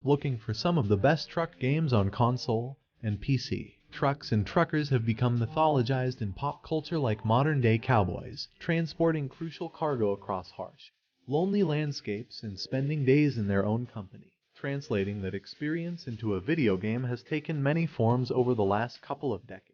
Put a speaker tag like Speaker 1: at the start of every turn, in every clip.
Speaker 1: Looking for some of the best truck games on console and PC? Trucks and truckers have become mythologized in pop culture like modern-day cowboys, transporting crucial cargo across harsh, lonely landscapes and spending days in their own company. Translating that experience into a video game has taken many forms over the last couple of decades.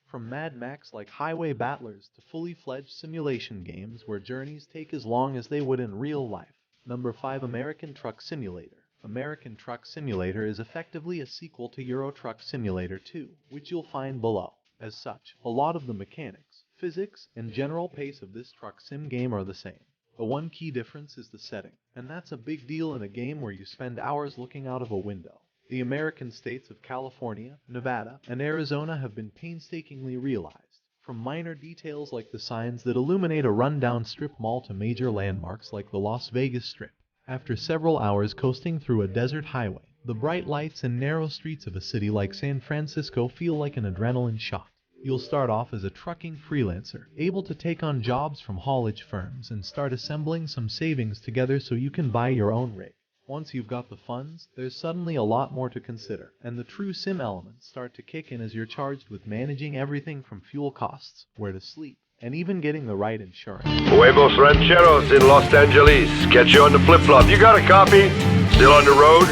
Speaker 1: From Mad Max-like highway battlers to fully fledged simulation games where journeys take as long as they would in real life. Number 5. American Truck Simulator. American Truck Simulator is effectively a sequel to Euro Truck Simulator 2, which you'll find below. As such, a lot of the mechanics, physics, and general pace of this truck sim game are the same. The one key difference is the setting, and that's a big deal in a game where you spend hours looking out of a window. The American states of California, Nevada, and Arizona have been painstakingly realized, from minor details like the signs that illuminate a rundown strip mall to major landmarks like the Las Vegas Strip. After several hours coasting through a desert highway, the bright lights and narrow streets of a city like San Francisco feel like an adrenaline shot. You'll start off as a trucking freelancer, able to take on jobs from haulage firms and start assembling some savings together so you can buy your own rig. Once you've got the funds, there's suddenly a lot more to consider, and the true sim elements start to kick in as you're charged with managing everything from fuel costs, where to sleep, and even getting the right insurance.
Speaker 2: Huevos Rancheros in Los Angeles. Catch you on the flip-flop. You got a copy? Still on the road?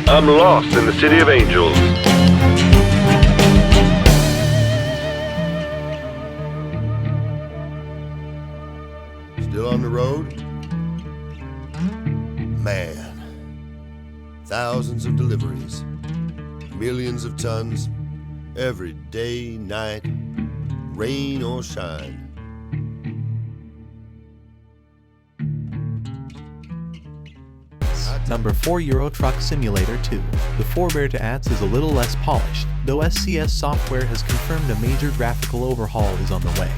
Speaker 2: I'm lost in the city of angels.
Speaker 3: Still on the road? Man. Thousands of deliveries. Millions of tons. Every day, night, rain or shine.
Speaker 1: Number 4. Euro Truck Simulator 2. The forebear to ATS is a little less polished, though SCS Software has confirmed a major graphical overhaul is on the way,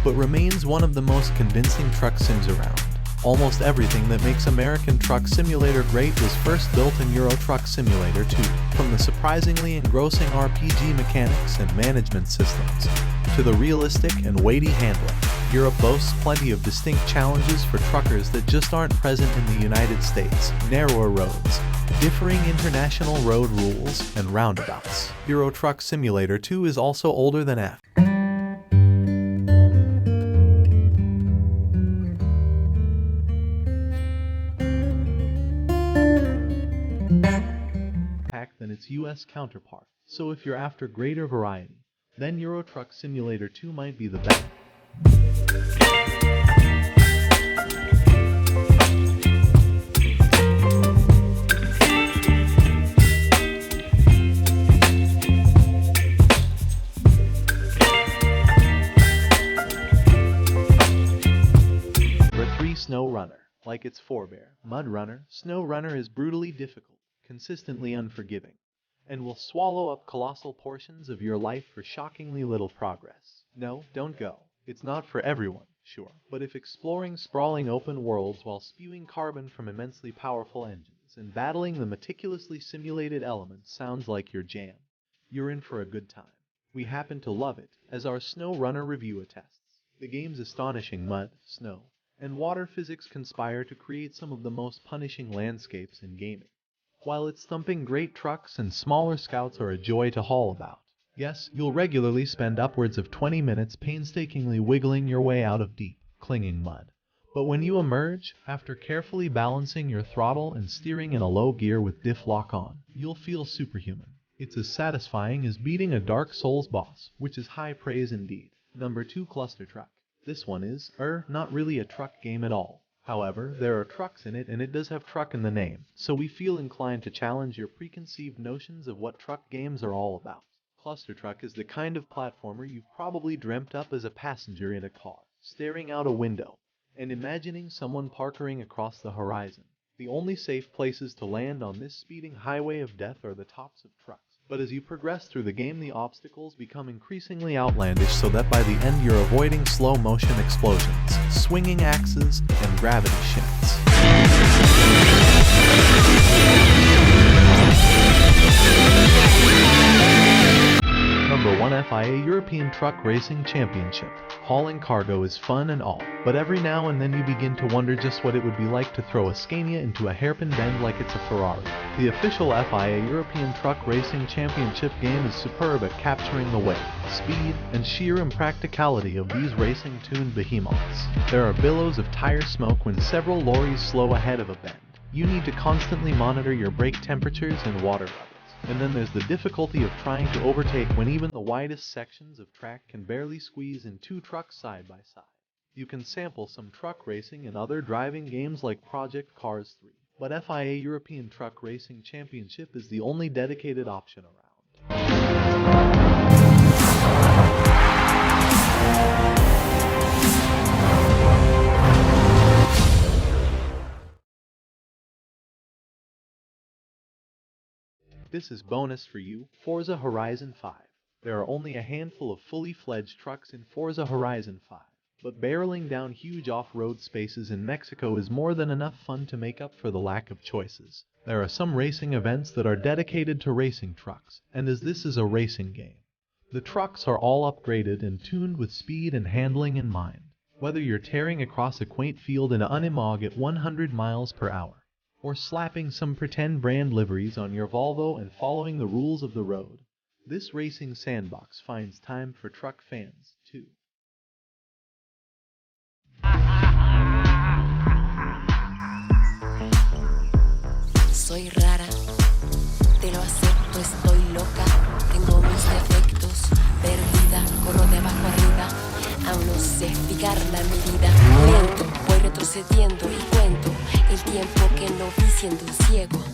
Speaker 1: but remains one of the most convincing truck sims around. Almost everything that makes American Truck Simulator great was first built in Euro Truck Simulator 2, from the surprisingly engrossing RPG mechanics and management systems, to the realistic and weighty handling. Europe boasts plenty of distinct challenges for truckers that just aren't present in the United States. Narrower roads, differing international road rules, and roundabouts. Euro Truck Simulator 2 is also older than F. Than its US counterpart, so if you're after greater variety, then Euro Truck Simulator 2 might be the best. Number 3. SnowRunner. Like its forebear, MudRunner, SnowRunner is brutally difficult, consistently unforgiving, and will swallow up colossal portions of your life for shockingly little progress. No, don't go. It's not for everyone, sure, but if exploring sprawling open worlds while spewing carbon from immensely powerful engines and battling the meticulously simulated elements sounds like your jam, you're in for a good time. We happen to love it, as our SnowRunner review attests. The game's astonishing mud, snow, and water physics conspire to create some of the most punishing landscapes in gaming, while its thumping great trucks and smaller scouts are a joy to haul about. Yes, you'll regularly spend upwards of 20 minutes painstakingly wiggling your way out of deep, clinging mud. But when you emerge, after carefully balancing your throttle and steering in a low gear with diff lock on, you'll feel superhuman. It's as satisfying as beating a Dark Souls boss, which is high praise indeed. Number 2. Clustertruck. This one is, not really a truck game at all. However, there are trucks in it and it does have truck in the name, so we feel inclined to challenge your preconceived notions of what truck games are all about. Clustertruck is the kind of platformer you've probably dreamt up as a passenger in a car, staring out a window, and imagining someone parkering across the horizon. The only safe places to land on this speeding highway of death are the tops of trucks. But as you progress through the game, the obstacles become increasingly outlandish so that by the end you're avoiding slow-motion explosions, swinging axes, and gravity shifts. Number 1. FIA European Truck Racing Championship. Hauling cargo is fun and all, but every now and then you begin to wonder just what it would be like to throw a Scania into a hairpin bend like it's a Ferrari. The official FIA European Truck Racing Championship game is superb at capturing the weight, speed, and sheer impracticality of these racing-tuned behemoths. There are billows of tire smoke when several lorries slow ahead of a bend. You need to constantly monitor your brake temperatures and water levels. And then there's the difficulty of trying to overtake when even the widest sections of track can barely squeeze in two trucks side by side. You can sample some truck racing and other driving games like Project Cars 3, but FIA European Truck Racing Championship is the only dedicated option around. This is bonus for you, Forza Horizon 5. There are only a handful of fully fledged trucks in Forza Horizon 5, but barreling down huge off-road spaces in Mexico is more than enough fun to make up for the lack of choices. There are some racing events that are dedicated to racing trucks, and as this is a racing game, the trucks are all upgraded and tuned with speed and handling in mind. Whether you're tearing across a quaint field in Unimog at 100 miles per hour, or slapping some pretend brand liveries on your Volvo and following the rules of the road, this racing sandbox finds time for truck fans, too.
Speaker 4: Soy rara, te lo acepto, estoy loca, tengo mis defectos, perdida, corro de abajo arriba, aún no sé fijar la medida, lento, voy retrocediendo y cuento el tiempo que no vi siendo un ciego.